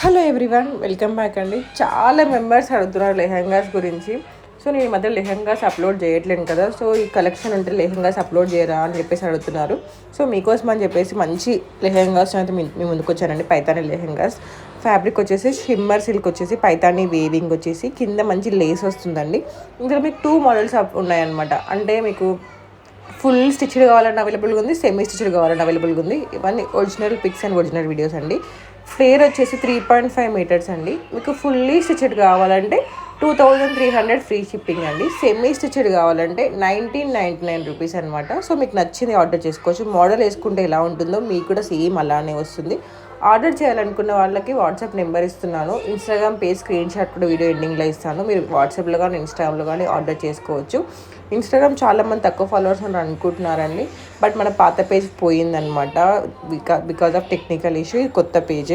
Hello everyone, welcome back అండి. చాలా members అడుగుతున్నారు లెహెంగాస్ గురించి. సో నేను ఈ మధ్య లెహెంగాస్ అప్లోడ్ చేయట్లేను కదా, సో ఈ కలెక్షన్ ఉంటే లెహెంగాస్ అప్లోడ్ చేయరా అని చెప్పేసి అడుగుతున్నారు. సో మీకోసం అని చెప్పేసి మంచి లెహెంగాస్ అయితే మీ ముందుకు వచ్చానండి. పైతానీ లెహెంగాస్. ఫ్యాబ్రిక్ వచ్చేసి షిమ్మర్ సిల్క్ వచ్చేసి పైతానీ వేవింగ్ వచ్చేసి కింద మంచి లేస్ వస్తుందండి. ఇందులో మీకు 2 మోడల్స్ ఉన్నాయన్నమాట. అంటే మీకు ఫుల్ స్టిచ్డ్ కావాలన్నా అవైలబుల్గా ఉంది, సెమీ స్టిచ్డ్ కావాలన్నా అవైలబుల్గా ఉంది. ఇవన్నీ original pics and original videos అండి. ఫ్లేర్ వచ్చేసి 3.5 మీటర్స్ అండి. మీకు ఫుల్లీ స్టిచ్డ్ కావాలంటే 2300 ఫ్రీ షిప్పింగ్ అండి. సెమీ స్టిచ్డ్ కావాలంటే 1999 రూపీస్ అనమాట. సో మీకు నచ్చింది ఆర్డర్ చేసుకోవచ్చు. మోడల్ వేసుకుంటే ఎలా ఉంటుందో మీకు కూడా సేమ్ అలానే వస్తుంది. ఆర్డర్ చేయాలనుకున్న వాళ్ళకి వాట్సాప్ నెంబర్ ఇస్తున్నాను. ఇన్స్టాగ్రామ్ పేజ్ స్క్రీన్ షాట్ కూడా వీడియో ఎండింగ్లో ఇస్తాను. మీరు వాట్సాప్లో కానీ ఇన్స్టాగ్రామ్లో కానీ ఆర్డర్ చేసుకోవచ్చు. ఇన్స్టాగ్రామ్ చాలామంది తక్కువ ఫాలోవర్స్ అని అనుకుంటున్నారండి, బట్ మన పాత పేజ్ పోయిందనమాట. Because of technical issue. కొత్త పేజ్